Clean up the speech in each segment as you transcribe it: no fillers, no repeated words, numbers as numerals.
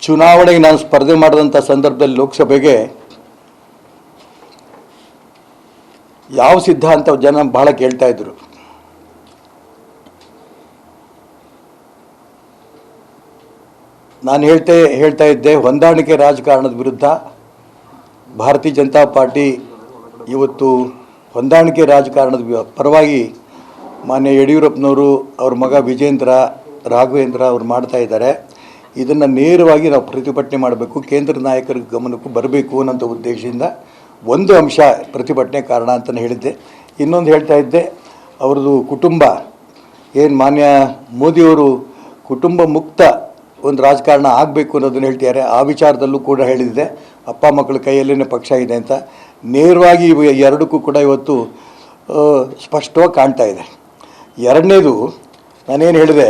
ಚುನಾವಣೆಗೆ ನಾನು ಸ್ಪರ್ಧೆ ಮಾಡಿದಂಥ ಸಂದರ್ಭದಲ್ಲಿ ಲೋಕಸಭೆಗೆ ಯಾವ ಸಿದ್ಧಾಂತ ಜನ ಬಹಳ ಕೇಳ್ತಾ ಇದ್ರು. ನಾನು ಹೇಳ್ತಾ ಇದ್ದೆ, ಹೊಂದಾಣಿಕೆ ರಾಜಕಾರಣದ ವಿರುದ್ಧ ಭಾರತೀಯ ಜನತಾ ಪಾರ್ಟಿ ಇವತ್ತು ಹೊಂದಾಣಿಕೆ ರಾಜಕಾರಣದ ಪರವಾಗಿ ಮಾನ್ಯ ಯಡಿಯೂರಪ್ಪನವರು, ಅವ್ರ ಮಗ ವಿಜೇಂದ್ರ ರಾಘವೇಂದ್ರ ಅವರು ಮಾಡ್ತಾ ಇದ್ದಾರೆ. ಇದನ್ನು ನೇರವಾಗಿ ನಾವು ಪ್ರತಿಭಟನೆ ಮಾಡಬೇಕು, ಕೇಂದ್ರ ನಾಯಕರ ಗಮನಕ್ಕೂ ಬರಬೇಕು ಅನ್ನೋಂಥ ಉದ್ದೇಶದಿಂದ ಒಂದು ಅಂಶ ಪ್ರತಿಭಟನೆ ಕಾರಣ ಅಂತಲೇ ಹೇಳಿದ್ದೆ. ಇನ್ನೊಂದು ಹೇಳ್ತಾ ಇದ್ದೆ, ಅವ್ರದ್ದು ಕುಟುಂಬ ಏನು ಮಾನ್ಯ ಮೋದಿಯವರು ಕುಟುಂಬ ಮುಕ್ತ ಒಂದು ರಾಜಕಾರಣ ಆಗಬೇಕು ಅನ್ನೋದನ್ನು ಹೇಳ್ತಿದ್ದಾರೆ. ಆ ವಿಚಾರದಲ್ಲೂ ಕೂಡ ಹೇಳಿದ್ದೆ, ಅಪ್ಪ ಮಕ್ಕಳ ಕೈಯಲ್ಲೇ ಪಕ್ಷ ಇದೆ ಅಂತ. ನೇರವಾಗಿ ಎರಡಕ್ಕೂ ಕೂಡ ಇವತ್ತು ಸ್ಪಷ್ಟವಾಗಿ ಕಾಣ್ತಾ ಇದೆ. ಎರಡನೇದು, ನಾನೇನು ಹೇಳಿದೆ,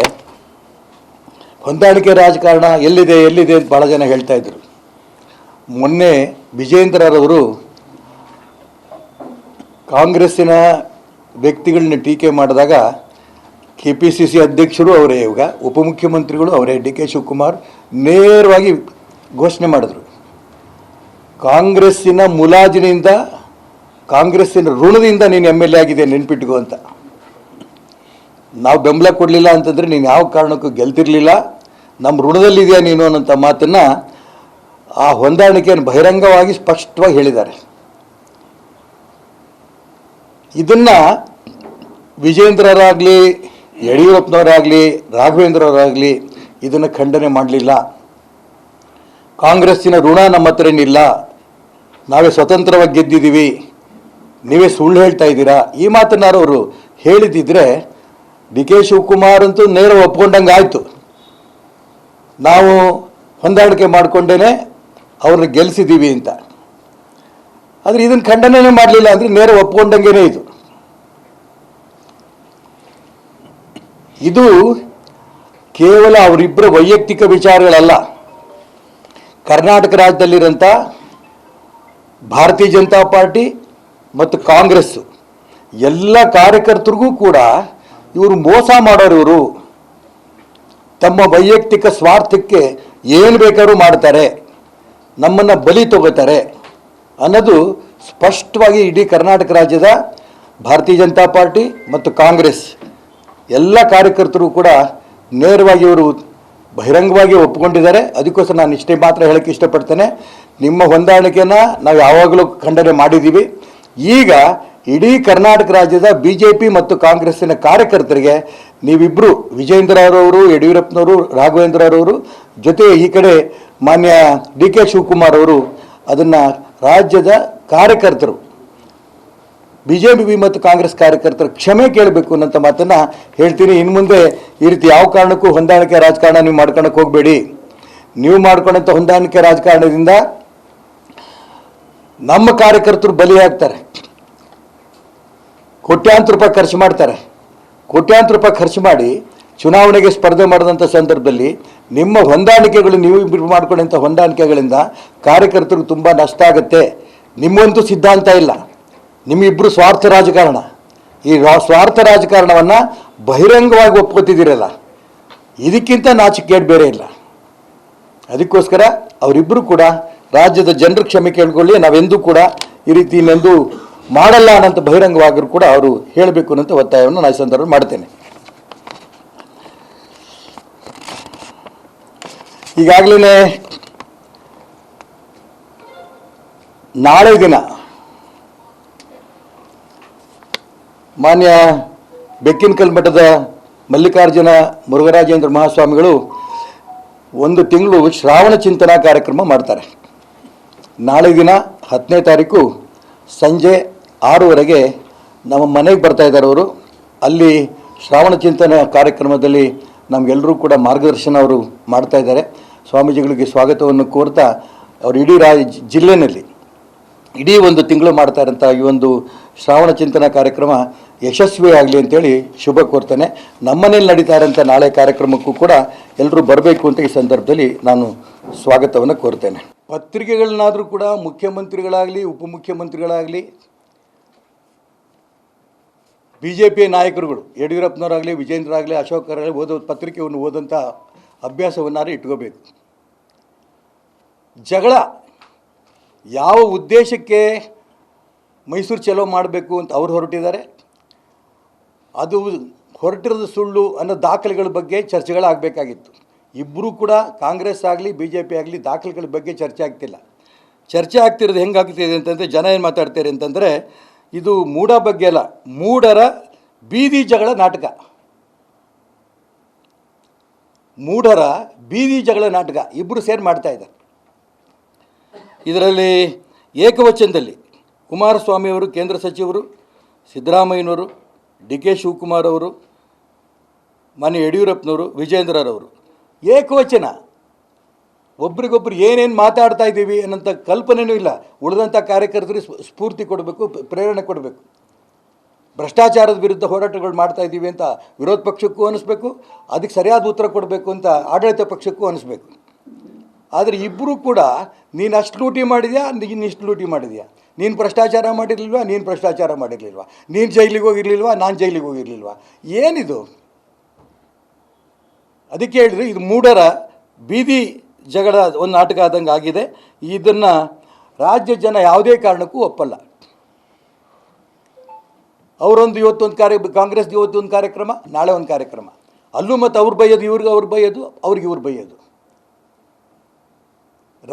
ಹೊಂದಾಣಿಕೆ ರಾಜಕಾರಣ ಎಲ್ಲಿದೆ ಅಂತ ಭಾಳ ಜನ ಹೇಳ್ತಾ ಇದ್ರು. ಮೊನ್ನೆ ವಿಜೇಂದ್ರರವರು ಕಾಂಗ್ರೆಸ್ಸಿನ ವ್ಯಕ್ತಿಗಳನ್ನ ಟೀಕೆ ಮಾಡಿದಾಗ KPCC ಅಧ್ಯಕ್ಷರು ಅವರೇ, ಇವಾಗ ಉಪಮುಖ್ಯಮಂತ್ರಿಗಳು ಅವರೇ, DK ಶಿವಕುಮಾರ್ ನೇರವಾಗಿ ಘೋಷಣೆ ಮಾಡಿದ್ರು, ಕಾಂಗ್ರೆಸ್ಸಿನ ಮುಲಾಜಿನಿಂದ, ಕಾಂಗ್ರೆಸ್ಸಿನ ಋಣದಿಂದ ನೀನು MLA ಆಗಿದೆ, ನೆನ್ಪಿಟ್ಕೋ ಅಂತ. ನಾವು ಬೆಂಬಲ ಕೊಡಲಿಲ್ಲ ಅಂತಂದರೆ ನೀನು ಯಾವ ಕಾರಣಕ್ಕೂ ಗೆಲ್ತಿರಲಿಲ್ಲ, ನಮ್ಮ ಋಣದಲ್ಲಿದೆಯಾ ನೀನು ಅನ್ನೋಂಥ ಮಾತನ್ನು ಆ ಹೊಂದಾಣಿಕೆಯನ್ನು ಬಹಿರಂಗವಾಗಿ ಸ್ಪಷ್ಟವಾಗಿ ಹೇಳಿದ್ದಾರೆ. ಇದನ್ನು ವಿಜೇಂದ್ರರಾಗಲಿ, ಯಡಿಯೂರಪ್ಪನವರಾಗಲಿ, ರಾಘವೇಂದ್ರವರಾಗಲಿ ಇದನ್ನು ಖಂಡನೆ ಮಾಡಲಿಲ್ಲ. ಕಾಂಗ್ರೆಸ್ಸಿನ ಋಣ ನಮ್ಮ ಹತ್ರನಿಲ್ಲ, ನಾವೇ ಸ್ವತಂತ್ರವಾಗಿ ಗೆದ್ದಿದ್ದೀವಿ, ನೀವೇ ಸುಳ್ಳು ಹೇಳ್ತಾ ಇದ್ದೀರಾ, ಈ ಮಾತನ್ನಾರು ಅವರು ಹೇಳಿದ್ದಿದ್ರೆ DK ಶಿವಕುಮಾರ್ ಅಂತೂ ನೇರ ಒಪ್ಕೊಂಡಂಗೆ ಆಯಿತು, ನಾವು ಹೊಂದಾಣಿಕೆ ಮಾಡಿಕೊಂಡೇ ಅವ್ರನ್ನ ಗೆಲ್ಲಿಸಿದ್ದೀವಿ ಅಂತ. ಆದರೆ ಇದನ್ನು ಖಂಡನೆ ಮಾಡಲಿಲ್ಲ ಅಂದರೆ ನೇರ ಒಪ್ಕೊಂಡಂಗೆ ಇದು. ಇದು ಕೇವಲ ಅವರಿಬ್ಬರ ವೈಯಕ್ತಿಕ ವಿಚಾರಗಳಲ್ಲ, ಕರ್ನಾಟಕ ರಾಜ್ಯದಲ್ಲಿರೋಂಥ ಭಾರತೀಯ ಜನತಾ ಪಾರ್ಟಿ ಮತ್ತು ಕಾಂಗ್ರೆಸ್ಸು ಎಲ್ಲ ಕಾರ್ಯಕರ್ತರಿಗೂ ಕೂಡ ಇವರು ಮೋಸ ಮಾಡೋರು. ಇವರು ತಮ್ಮ ವೈಯಕ್ತಿಕ ಸ್ವಾರ್ಥಕ್ಕೆ ಏನು ಬೇಕಾದ್ರೂ ಮಾಡ್ತಾರೆ, ನಮ್ಮನ್ನು ಬಲಿ ತಗೋತಾರೆ ಅನ್ನೋದು ಸ್ಪಷ್ಟವಾಗಿ ಇಡೀ ಕರ್ನಾಟಕ ರಾಜ್ಯದ ಭಾರತೀಯ ಜನತಾ ಪಾರ್ಟಿ ಮತ್ತು ಕಾಂಗ್ರೆಸ್ ಎಲ್ಲ ಕಾರ್ಯಕರ್ತರು ಕೂಡ ನೇರವಾಗಿ ಇವರು ಬಹಿರಂಗವಾಗಿ ಒಪ್ಪಿಕೊಂಡಿದ್ದಾರೆ. ಅದಕ್ಕೋಸ್ಕರ ನಾನು ಇಷ್ಟೇ ಮಾತ್ರ ಹೇಳೋಕ್ಕೆ ಇಷ್ಟಪಡ್ತೇನೆ, ನಿಮ್ಮ ಹೊಂದಾಣಿಕೆನ ನಾವು ಯಾವಾಗಲೂ ಖಂಡನೆ ಮಾಡಿದ್ದೀವಿ. ಈಗ ಇಡೀ ಕರ್ನಾಟಕ ರಾಜ್ಯದ BJP ಮತ್ತು ಕಾಂಗ್ರೆಸ್ಸಿನ ಕಾರ್ಯಕರ್ತರಿಗೆ ನೀವಿಬ್ಬರು, ವಿಜೇಂದ್ರರವರು, ಯಡಿಯೂರಪ್ಪನವರು, ರಾಘವೇಂದ್ರರವರು ಜೊತೆ ಈ ಕಡೆ ಮಾನ್ಯ DK ಶಿವಕುಮಾರ್ ಅವರು ಅದನ್ನು ರಾಜ್ಯದ ಕಾರ್ಯಕರ್ತರು, BJP ಮತ್ತು ಕಾಂಗ್ರೆಸ್ ಕಾರ್ಯಕರ್ತರು ಕ್ಷಮೆ ಕೇಳಬೇಕು ಅನ್ನೋಂಥ ಮಾತನ್ನು ಹೇಳ್ತೀನಿ. ಇನ್ನು ಮುಂದೆ ಈ ರೀತಿ ಯಾವ ಕಾರಣಕ್ಕೂ ಹೊಂದಾಣಿಕೆ ರಾಜಕಾರಣ ನೀವು ಮಾಡ್ಕೊಳಕ್ಕೆ ಹೋಗಬೇಡಿ. ನೀವು ಮಾಡ್ಕೊಂಡಂಥ ಹೊಂದಾಣಿಕೆ ರಾಜಕಾರಣದಿಂದ ನಮ್ಮ ಕಾರ್ಯಕರ್ತರು ಬಲಿಯಾಗ್ತಾರೆ, ಕೋಟ್ಯಾಂತರ ರೂಪಾಯಿ ಖರ್ಚು ಮಾಡ್ತಾರೆ. ಕೋಟ್ಯಾಂತರ ರೂಪಾಯಿ ಖರ್ಚು ಮಾಡಿ ಚುನಾವಣೆಗೆ ಸ್ಪರ್ಧೆ ಮಾಡಿದಂಥ ಸಂದರ್ಭದಲ್ಲಿ ನಿಮ್ಮ ಹೊಂದಾಣಿಕೆಗಳು, ನೀವು ಇಬ್ಬರು ಮಾಡ್ಕೊಂಡಂಥ ಹೊಂದಾಣಿಕೆಗಳಿಂದ ಕಾರ್ಯಕರ್ತರಿಗೆ ತುಂಬ ನಷ್ಟ ಆಗುತ್ತೆ. ನಿಮ್ಮಂತೂ ಸಿದ್ಧಾಂತ ಇಲ್ಲ, ನಿಮ್ಮಿಬ್ಬರು ಸ್ವಾರ್ಥ ರಾಜಕಾರಣ. ಈ ಸ್ವಾರ್ಥ ರಾಜಕಾರಣವನ್ನು ಬಹಿರಂಗವಾಗಿ ಒಪ್ಕೋತಿದ್ದೀರಲ್ಲ, ಇದಕ್ಕಿಂತ ನಾಚಿಕೆಗೇಡು ಬೇರೆ ಇಲ್ಲ. ಅದಕ್ಕೋಸ್ಕರ ಅವರಿಬ್ಬರು ಕೂಡ ರಾಜ್ಯದ ಜನರ ಕ್ಷಮೆ ಕೇಳ್ಕೊಳ್ಳಿ, ನಾವೆಂದೂ ಕೂಡ ಈ ರೀತಿ ಇನ್ನೊಂದು ಮಾಡಲ್ಲ ಅನ್ನೋಂಥ ಬಹಿರಂಗವಾದರೂ ಕೂಡ ಅವರು ಹೇಳಬೇಕು ಅನ್ನೋಂಥ ಒತ್ತಾಯವನ್ನು ನಾನು ಈ ಸಂದರ್ಭ ಮಾಡ್ತೇನೆ. ಈಗಾಗಲೇ ನಾಳೆ ದಿನ ಮಾನ್ಯ ಬೆಕ್ಕಿನಕಲ್ ಮಠದ ಮಲ್ಲಿಕಾರ್ಜುನ ಮುರುಘರಾಜೇಂದ್ರ ಮಹಾಸ್ವಾಮಿಗಳು 1 ತಿಂಗಳು ಶ್ರಾವಣ ಚಿಂತನಾ ಕಾರ್ಯಕ್ರಮ ಮಾಡ್ತಾರೆ. ನಾಳೆ ದಿನ 10ನೇ ತಾರೀಕು ಸಂಜೆ 6:00 ನಮ್ಮ ಮನೆಗೆ ಬರ್ತಾ ಇದ್ದಾರೆ ಅವರು. ಅಲ್ಲಿ ಶ್ರಾವಣ ಚಿಂತನೆ ಕಾರ್ಯಕ್ರಮದಲ್ಲಿ ನಮಗೆಲ್ಲರೂ ಕೂಡ ಮಾರ್ಗದರ್ಶನ ಅವರು ಮಾಡ್ತಾ ಇದ್ದಾರೆ. ಸ್ವಾಮೀಜಿಗಳಿಗೆ ಸ್ವಾಗತವನ್ನು ಕೋರ್ತಾ ಅವರು ಇಡೀ ಜಿಲ್ಲೆಯಲ್ಲಿ ಇಡೀ 1 ತಿಂಗಳು ಮಾಡ್ತಾ ಇರೋಂಥ ಈ ಒಂದು ಶ್ರಾವಣ ಚಿಂತನಾ ಕಾರ್ಯಕ್ರಮ ಯಶಸ್ವಿಯಾಗಲಿ ಅಂತೇಳಿ ಶುಭ ಕೋರ್ತೇನೆ. ನಮ್ಮನೇಲಿ ನಡೀತಾ ಇರೋಂಥ ನಾಳೆ ಕಾರ್ಯಕ್ರಮಕ್ಕೂ ಕೂಡ ಎಲ್ಲರೂ ಬರಬೇಕು ಅಂತ ಈ ಸಂದರ್ಭದಲ್ಲಿ ನಾನು ಸ್ವಾಗತವನ್ನು ಕೋರ್ತೇನೆ. ಪತ್ರಿಕೆಗಳನ್ನಾದರೂ ಕೂಡ ಮುಖ್ಯಮಂತ್ರಿಗಳಾಗಲಿ, ಉಪಮುಖ್ಯಮಂತ್ರಿಗಳಾಗಲಿ, BJP ನಾಯಕರುಗಳು, ಯಡಿಯೂರಪ್ಪನವರಾಗಲಿ, ವಿಜೇಂದ್ರ ಆಗಲಿ, ಅಶೋಕ್ ಆಗಲಿ ಪತ್ರಿಕೆಯನ್ನು ಓದಂಥ ಅಭ್ಯಾಸವನ್ನಾರು ಇಟ್ಕೋಬೇಕು. ಜಗಳ ಯಾವ ಉದ್ದೇಶಕ್ಕೆ ಮೈಸೂರು ಚಲೋ ಮಾಡಬೇಕು ಅಂತ ಅವ್ರು ಹೊರಟಿದ್ದಾರೆ, ಅದು ಹೊರಟಿರೋದು ಸುಳ್ಳು ಅನ್ನೋ ದಾಖಲೆಗಳ ಬಗ್ಗೆ ಚರ್ಚೆಗಳಾಗಬೇಕಾಗಿತ್ತು. ಇಬ್ಬರೂ ಕೂಡ ಕಾಂಗ್ರೆಸ್ ಆಗಲಿ ಬಿ ಜೆ ಪಿ ಆಗಲಿ ದಾಖಲೆಗಳ ಬಗ್ಗೆ ಚರ್ಚೆ ಆಗ್ತಿಲ್ಲ. ಚರ್ಚೆ ಆಗ್ತಿರೋದು ಹೆಂಗಾಗ್ತಿದೆ ಅಂತಂದರೆ, ಜನ ಏನು ಮಾತಾಡ್ತಾರೆ ಅಂತಂದರೆ, ಇದು ಮೂಢ ಬಗ್ಗೆ ಅಲ್ಲ, ಮೂಢರ ಬೀದಿ ಜಗಳ ನಾಟಕ. ಮೂಢರ ಬೀದಿ ಜಗಳ ನಾಟಕ ಇಬ್ಬರು ಸೇರಿ ಮಾಡ್ತಾ ಇದ್ದಾರೆ. ಇದರಲ್ಲಿ ಏಕವಚನದಲ್ಲಿ ಕುಮಾರಸ್ವಾಮಿಯವರು, ಕೇಂದ್ರ ಸಚಿವರು, ಸಿದ್ದರಾಮಯ್ಯನವರು, ಡಿ ಕೆ ಶಿವಕುಮಾರ್ ಅವರು, ಮಾನ್ಯ ಯಡಿಯೂರಪ್ಪನವರು, ವಿಜೇಂದ್ರರವರು ಏಕವಚನ ಒಬ್ರಿಗೊಬ್ರು ಏನೇನು ಮಾತಾಡ್ತಾ ಇದ್ದೀವಿ ಅನ್ನೋಂಥ ಕಲ್ಪನೆಯೂ ಇಲ್ಲ. ಉಳಿದಂಥ ಕಾರ್ಯಕರ್ತರಿಗೆ ಸ್ಫೂರ್ತಿ ಕೊಡಬೇಕು, ಪ್ರೇರಣೆ ಕೊಡಬೇಕು. ಭ್ರಷ್ಟಾಚಾರದ ವಿರುದ್ಧ ಹೋರಾಟಗಳು ಮಾಡ್ತಾ ಇದ್ದೀವಿ ಅಂತ ವಿರೋಧ ಪಕ್ಷಕ್ಕೂ ಅನ್ನಿಸ್ಬೇಕು, ಅದಕ್ಕೆ ಸರಿಯಾದ ಉತ್ತರ ಕೊಡಬೇಕು ಅಂತ ಆಡಳಿತ ಪಕ್ಷಕ್ಕೂ ಅನ್ನಿಸ್ಬೇಕು. ಆದರೆ ಇಬ್ಬರೂ ಕೂಡ ನೀನು ಅಷ್ಟು ಲೂಟಿ ಮಾಡಿದ್ಯಾ, ನೀನು ಇಷ್ಟು ಲೂಟಿ ಮಾಡಿದ್ಯಾ, ನೀನು ಭ್ರಷ್ಟಾಚಾರ ಮಾಡಿರಲಿಲ್ವಾ, ನೀನು ಭ್ರಷ್ಟಾಚಾರ ಮಾಡಿರಲಿಲ್ವಾ, ನೀನು ಜೈಲಿಗೆ ಹೋಗಿರಲಿಲ್ವಾ, ನಾನು ಜೈಲಿಗೆ ಹೋಗಿರಲಿಲ್ವಾ, ಏನಿದು? ಅದಕ್ಕೆ ಹೇಳಿದರೆ ಇದು ಮೂಢರ ಬೀದಿ ಜಗಳ ಒಂದು ನಾಟಕ ಆದಂಗೆ ಆಗಿದೆ. ಇದನ್ನು ರಾಜ್ಯ ಜನ ಯಾವುದೇ ಕಾರಣಕ್ಕೂ ಒಪ್ಪಲ್ಲ. ಅವರೊಂದು ಇವತ್ತೊಂದು ಕಾಂಗ್ರೆಸ್ದು ಇವತ್ತೊಂದು ಕಾರ್ಯಕ್ರಮ, ನಾಳೆ ಒಂದು ಕಾರ್ಯಕ್ರಮ, ಅಲ್ಲೂ ಮತ್ತು ಅವ್ರು ಬೈಯೋದು, ಇವ್ರಿಗೆ ಅವ್ರು ಬೈಯೋದು, ಅವ್ರಿಗೆ ಇವ್ರು ಬೈಯೋದು.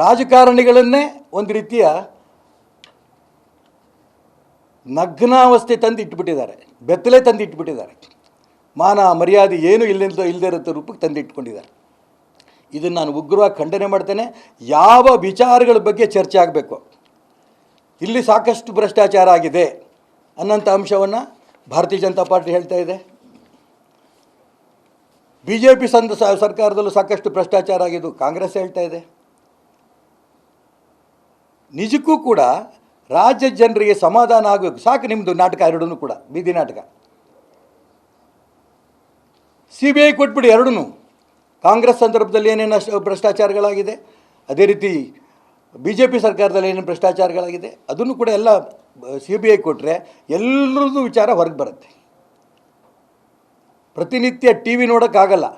ರಾಜಕಾರಣಿಗಳನ್ನೇ ಒಂದು ರೀತಿಯ ನಗ್ನಾವಸ್ಥೆ ತಂದು ಇಟ್ಬಿಟ್ಟಿದ್ದಾರೆ, ಬೆತ್ತಲೆ ತಂದು ಇಟ್ಬಿಟ್ಟಿದ್ದಾರೆ. ಮಾನ ಮರ್ಯಾದೆ ಏನು ಇಲ್ಲದೇ ಇರೋ ರೂಪಕ್ಕೆ ತಂದು ಇಟ್ಕೊಂಡಿದ್ದಾರೆ. ಇದನ್ನು ನಾನು ಉಗ್ರವಾಗಿ ಖಂಡನೆ ಮಾಡ್ತೇನೆ. ಯಾವ ವಿಚಾರಗಳ ಬಗ್ಗೆ ಚರ್ಚೆ ಆಗಬೇಕು, ಇಲ್ಲಿ ಸಾಕಷ್ಟು ಭ್ರಷ್ಟಾಚಾರ ಆಗಿದೆ ಅನ್ನೋಂಥ ಅಂಶವನ್ನು ಭಾರತೀಯ ಜನತಾ ಪಾರ್ಟಿ ಹೇಳ್ತಾ ಇದೆ. ಬಿ ಜೆ ಪಿ ಸರ್ಕಾರದಲ್ಲೂ ಸಾಕಷ್ಟು ಭ್ರಷ್ಟಾಚಾರ ಆಗಿದ್ದು ಕಾಂಗ್ರೆಸ್ ಹೇಳ್ತಾ ಇದೆ. ನಿಜಕ್ಕೂ ಕೂಡ ರಾಜ್ಯ ಜನರಿಗೆ ಸಮಾಧಾನ ಆಗಬೇಕು. ಸಾಕು ನಿಮ್ಮದು ನಾಟಕ ಎರಡೂ ಕೂಡ ಬೀದಿ ನಾಟಕ. CBI ಕೊಟ್ಬಿಡಿ ಎರಡೂ. ಕಾಂಗ್ರೆಸ್ ಸಂದರ್ಭದಲ್ಲಿ ಏನೇನು ಭ್ರಷ್ಟಾಚಾರಗಳಾಗಿದೆ, ಅದೇ ರೀತಿ ಬಿ ಜೆ ಪಿ ಸರ್ಕಾರದಲ್ಲಿ ಏನೇನು ಭ್ರಷ್ಟಾಚಾರಗಳಾಗಿದೆ ಅದನ್ನು ಕೂಡ ಎಲ್ಲ CBI ಕೊಟ್ಟರೆ ಎಲ್ಲರದ್ದು ವಿಚಾರ ಹೊರಗೆ ಬರುತ್ತೆ. ಪ್ರತಿನಿತ್ಯ TV ನೋಡೋಕ್ಕಾಗಲ್ಲ,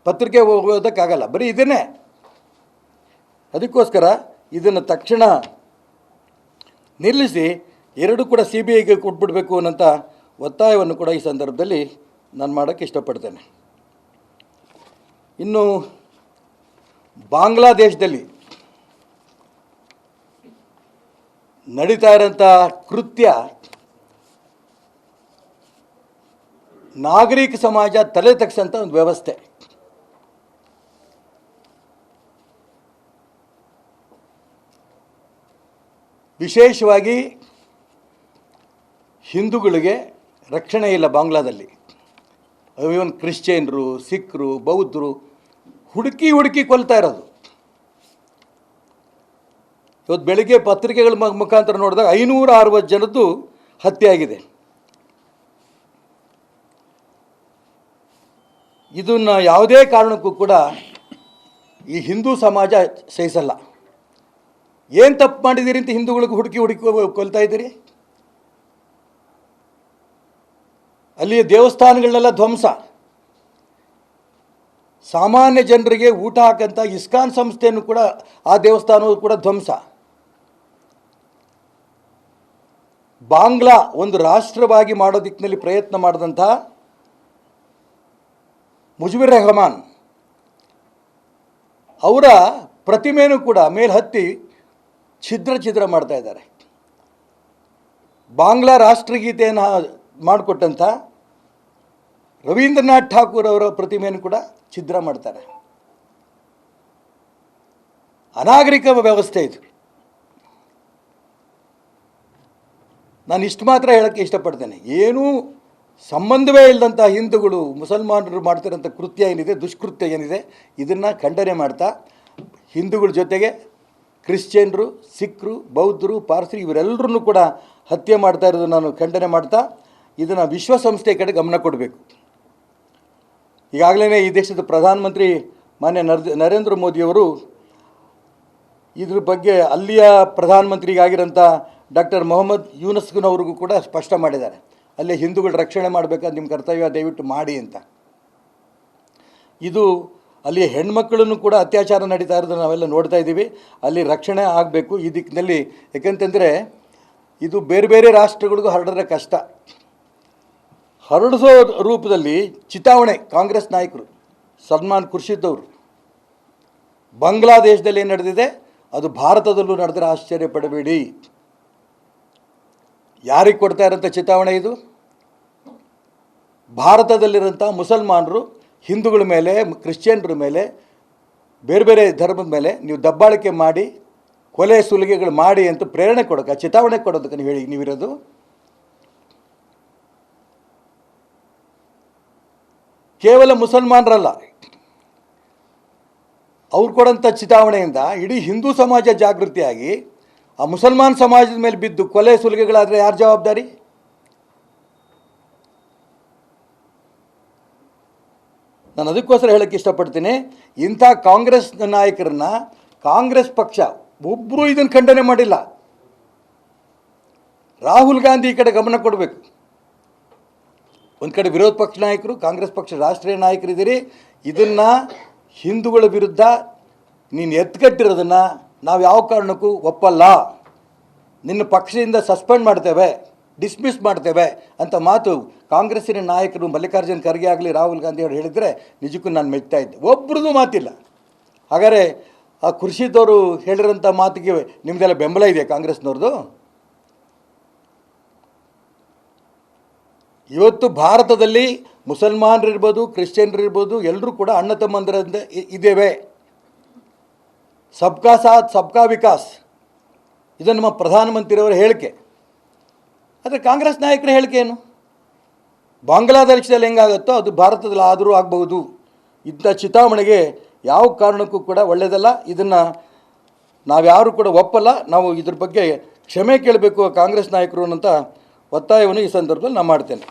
ಪತ್ರಿಕೆ ಓದೋಕ್ಕಾಗಲ್ಲ, ಬರೀ ಇದನ್ನೇ. ಅದಕ್ಕೋಸ್ಕರ ಇದನ್ನು ತಕ್ಷಣ ನಿಲ್ಲಿಸಿ ಎರಡೂ ಕೂಡ CBIಗೆ ಕೊಟ್ಬಿಡಬೇಕು ಅನ್ನೋಂಥ ಒತ್ತಾಯವನ್ನು ಕೂಡ ಈ ಸಂದರ್ಭದಲ್ಲಿ ನಾನು ಮಾಡೋಕ್ಕೆ ಇಷ್ಟಪಡ್ತೇನೆ. ಇನ್ನು ಬಾಂಗ್ಲಾದೇಶದಲ್ಲಿ ನಡೀತಾ ಇರೋಂಥ ಕೃತ್ಯ ನಾಗರಿಕ ಸಮಾಜ ತಲೆ ತಗ್ಸೋಂಥ ಒಂದು ವ್ಯವಸ್ಥೆ. ವಿಶೇಷವಾಗಿ ಹಿಂದೂಗಳಿಗೆ ರಕ್ಷಣೆ ಇಲ್ಲ ಬಾಂಗ್ಲಾದಲ್ಲಿ. ಇವನ್ ಕ್ರಿಶ್ಚಿಯನ್ರು, ಸಿಖ್ರು, ಬೌದ್ಧರು ಹುಡುಕಿ ಕೊಲ್ತಾ ಇರೋದು. ಇವತ್ತು ಬೆಳಿಗ್ಗೆ ಪತ್ರಿಕೆಗಳ ಮುಖಾಂತರ ನೋಡಿದಾಗ 560 ಜನದ್ದು ಹತ್ಯೆ ಆಗಿದೆ. ಇದನ್ನು ಯಾವುದೇ ಕಾರಣಕ್ಕೂ ಕೂಡ ಈ ಹಿಂದೂ ಸಮಾಜ ಸಹಿಸಲ್ಲ. ಏನು ತಪ್ಪು ಮಾಡಿದ್ದೀರಿ ಅಂತ ಹಿಂದೂಗಳಿಗೆ ಹುಡುಕಿ ಕೊಲ್ತಾ ಇದ್ದೀರಿ? ಅಲ್ಲಿಯ ದೇವಸ್ಥಾನಗಳನ್ನೆಲ್ಲ ಧ್ವಂಸ, ಸಾಮಾನ್ಯ ಜನರಿಗೆ ಊಟ ಹಾಕಂಥ ಇಸ್ಕಾನ್ ಸಂಸ್ಥೆಯನ್ನು ಕೂಡ, ಆ ದೇವಸ್ಥಾನವು ಕೂಡ ಧ್ವಂಸ. ಬಾಂಗ್ಲಾ ಒಂದು ರಾಷ್ಟ್ರವಾಗಿ ಮಾಡೋ ದಿಕ್ಕಿನಲ್ಲಿ ಪ್ರಯತ್ನ ಮಾಡಿದಂಥ ಮುಜಿಬುರ್ ರೆಹಮಾನ್ ಅವರ ಪ್ರತಿಮೆನೂ ಕೂಡ ಮೇಲೆ ಹತ್ತಿ ಛಿದ್ರ ಮಾಡ್ತಾ ಇದ್ದಾರೆ. ಬಾಂಗ್ಲಾ ರಾಷ್ಟ್ರಗೀತೆಯನ್ನು ಮಾಡಿಕೊಟ್ಟಂಥ ರವೀಂದ್ರನಾಥ್ ಠಾಕೂರ್ ಅವರ ಪ್ರತಿಮೆಯನ್ನು ಕೂಡ ಛಿದ್ರ ಮಾಡ್ತಾರೆ. ಅನಾಗರಿಕ ವ್ಯವಸ್ಥೆ ಇದು. ನಾನು ಇಷ್ಟು ಮಾತ್ರ ಹೇಳೋಕ್ಕೆ ಇಷ್ಟಪಡ್ತೇನೆ. ಏನೂ ಸಂಬಂಧವೇ ಇಲ್ಲದಂಥ ಹಿಂದೂಗಳು, ಮುಸಲ್ಮಾನರು ಮಾಡ್ತಿರೋಂಥ ಕೃತ್ಯ ಏನಿದೆ, ದುಷ್ಕೃತ್ಯ ಏನಿದೆ, ಇದನ್ನು ಖಂಡನೆ ಮಾಡ್ತಾ ಹಿಂದೂಗಳ ಜೊತೆಗೆ ಕ್ರಿಶ್ಚಿಯನ್ರು, ಸಿಖ್ರು, ಬೌದ್ಧರು, ಪಾರ್ಸಿ ಇವರೆಲ್ಲರನ್ನೂ ಕೂಡ ಹತ್ಯೆ ಮಾಡ್ತಾ ಇರೋದು ನಾನು ಖಂಡನೆ ಮಾಡ್ತಾ ಇದನ್ನು ವಿಶ್ವಸಂಸ್ಥೆ ಕಡೆ ಗಮನ ಕೊಡಬೇಕು. ಈಗಾಗಲೇ ಈ ದೇಶದ ಪ್ರಧಾನಮಂತ್ರಿ ಮಾನ್ಯ ನರೇಂದ್ರ ಮೋದಿಯವರು ಇದ್ರ ಬಗ್ಗೆ ಅಲ್ಲಿಯ ಪ್ರಧಾನಮಂತ್ರಿಗಾಗಿರೋಂಥ ಡಾಕ್ಟರ್ ಮೊಹಮ್ಮದ್ ಯೂನಸ್ನವ್ರಿಗೂ ಕೂಡ ಸ್ಪಷ್ಟ ಮಾಡಿದ್ದಾರೆ. ಅಲ್ಲಿ ಹಿಂದೂಗಳ ರಕ್ಷಣೆ ಮಾಡಬೇಕಾದ ನಿಮ್ಮ ಕರ್ತವ್ಯ ದಯವಿಟ್ಟು ಮಾಡಿ ಅಂತ. ಇದು ಅಲ್ಲಿ ಹೆಣ್ಮಕ್ಳನ್ನು ಕೂಡ ಅತ್ಯಾಚಾರ ನಡೀತಾ ಇರೋದನ್ನು ನಾವೆಲ್ಲ ನೋಡ್ತಾ ಇದ್ದೀವಿ. ಅಲ್ಲಿ ರಕ್ಷಣೆ ಆಗಬೇಕು ಈ ದಿಕ್ಕಿನಲ್ಲಿ. ಯಾಕೆಂತಂದರೆ ಇದು ಬೇರೆ ಬೇರೆ ರಾಷ್ಟ್ರಗಳಿಗೂ ಹರಡಿದ್ರೆ ಕಷ್ಟ. ಹರಡಿಸೋ ರೂಪದಲ್ಲಿ ಚಿತಾವಣೆ ಕಾಂಗ್ರೆಸ್ ನಾಯಕರು ಸಲ್ಮಾನ್ ಖುರ್ಷಿದ್ ಅವರು ಬಾಂಗ್ಲಾದೇಶದಲ್ಲಿ ಏನು ನಡೆದಿದೆ ಅದು ಭಾರತದಲ್ಲೂ ನಡೆದರೆ ಆಶ್ಚರ್ಯ ಪಡಬೇಡಿ. ಯಾರಿಗೆ ಕೊಡ್ತಾ ಇರೋಂಥ ಚಿತಾವಣೆ ಇದು? ಭಾರತದಲ್ಲಿರೋಂಥ ಮುಸಲ್ಮಾನರು ಹಿಂದೂಗಳ ಮೇಲೆ, ಕ್ರಿಶ್ಚಿಯನ್ರ ಮೇಲೆ, ಬೇರೆ ಬೇರೆ ಧರ್ಮದ ಮೇಲೆ ನೀವು ದಬ್ಬಾಳಿಕೆ ಮಾಡಿ ಕೊಲೆ ಸುಲಿಗೆಗಳು ಮಾಡಿ ಅಂತ ಪ್ರೇರಣೆ ಕೊಡೋಕೆ, ಚಿತಾವಣೆ ಕೊಡೋದಕ್ಕೆ ನೀವು ಹೇಳಿ ನೀವಿರೋದು. ಕೇವಲ ಮುಸಲ್ಮಾನರಲ್ಲ, ಅವ್ರು ಕೊಡೋಂಥ ಚಿತಾವಣೆಯಿಂದ ಇಡೀ ಹಿಂದೂ ಸಮಾಜ ಜಾಗೃತಿಯಾಗಿ ಆ ಮುಸಲ್ಮಾನ್ ಸಮಾಜದ ಮೇಲೆ ಬಿದ್ದು ಕೊಲೆ ಸುಲಿಗೆಗಳಾದರೆ ಯಾರು ಜವಾಬ್ದಾರಿ? ನಾನು ಅದಕ್ಕೋಸ್ಕರ ಹೇಳೋಕ್ಕೆ ಇಷ್ಟಪಡ್ತೀನಿ, ಇಂಥ ಕಾಂಗ್ರೆಸ್ ನಾಯಕರನ್ನ ಕಾಂಗ್ರೆಸ್ ಪಕ್ಷ ಒಬ್ಬರೂ ಇದನ್ನು ಖಂಡನೆ ಮಾಡಿಲ್ಲ. ರಾಹುಲ್ ಗಾಂಧಿ ಈ ಕಡೆ ಗಮನ ಕೊಡಬೇಕು. ಒಂದು ಕಡೆ ವಿರೋಧ ಪಕ್ಷ ನಾಯಕರು, ಕಾಂಗ್ರೆಸ್ ಪಕ್ಷ ರಾಷ್ಟ್ರೀಯ ನಾಯಕರಿದ್ದೀರಿ. ಇದನ್ನು ಹಿಂದೂಗಳ ವಿರುದ್ಧ ನೀನು ಎತ್ಕಟ್ಟಿರೋದನ್ನು ನಾವು ಯಾವ ಕಾರಣಕ್ಕೂ ಒಪ್ಪಲ್ಲ, ನಿನ್ನ ಪಕ್ಷದಿಂದ ಸಸ್ಪೆಂಡ್ ಮಾಡ್ತೇವೆ, ಡಿಸ್ಮಿಸ್ ಮಾಡ್ತೇವೆ ಅಂತ ಮಾತು ಕಾಂಗ್ರೆಸ್ಸಿನ ನಾಯಕರು ಮಲ್ಲಿಕಾರ್ಜುನ್ ಖರ್ಗೆ ಆಗಲಿ ರಾಹುಲ್ ಗಾಂಧಿ ಅವರು ಹೇಳಿದರೆ ನಿಜಕ್ಕೂ ನಾನು ಮೆಚ್ತಾ ಇದ್ದೆ. ಒಬ್ರದ್ದು ಮಾತಿಲ್ಲ. ಹಾಗಾದರೆ ಆ ಖುರ್ಷಿದ್ ಅವರು ಹೇಳಿರೋಂಥ ಮಾತಿಗೆ ನಿಮ್ಮದೆಲ್ಲ ಬೆಂಬಲ ಇದೆಯಾ ಕಾಂಗ್ರೆಸ್ನವ್ರದ್ದು? ಇವತ್ತು ಭಾರತದಲ್ಲಿ ಮುಸಲ್ಮಾನರಿರ್ಬೋದು, ಕ್ರಿಶ್ಚಿಯನ್ರಿರ್ಬೋದು, ಎಲ್ಲರೂ ಕೂಡ ಅಣ್ಣ ತಮ್ಮಂದಿರಂತ ಇದ್ದೇವೆ. ಸಬ್ಕಾ ಸಾಥ್ ಸಬ್ಕಾ ವಿಕಾಸ್, ಇದು ನಮ್ಮ ಪ್ರಧಾನಮಂತ್ರಿಯವರ ಹೇಳಿಕೆ. ಆದರೆ ಕಾಂಗ್ರೆಸ್ ನಾಯಕರ ಹೇಳಿಕೆ ಏನು? ಬಾಂಗ್ಲಾದೇಶದಲ್ಲಿ ಹೆಂಗಾಗುತ್ತೋ ಅದು ಭಾರತದಲ್ಲಿ ಆದರೂ ಆಗಬಹುದು. ಇಂಥ ಚಿತಾವಣೆಗೆ ಯಾವ ಕಾರಣಕ್ಕೂ ಕೂಡ ಒಳ್ಳೆಯದಲ್ಲ. ಇದನ್ನು ನಾವ್ಯಾರೂ ಕೂಡ ಒಪ್ಪಲ್ಲ. ನಾವು ಇದ್ರ ಬಗ್ಗೆ ಕ್ಷಮೆ ಕೇಳಬೇಕು ಕಾಂಗ್ರೆಸ್ ನಾಯಕರು ಅನ್ನೋಂಥ ಒತ್ತಾಯವನ್ನು ಈ ಸಂದರ್ಭದಲ್ಲಿ ನಾನು ಮಾಡ್ತೇನೆ.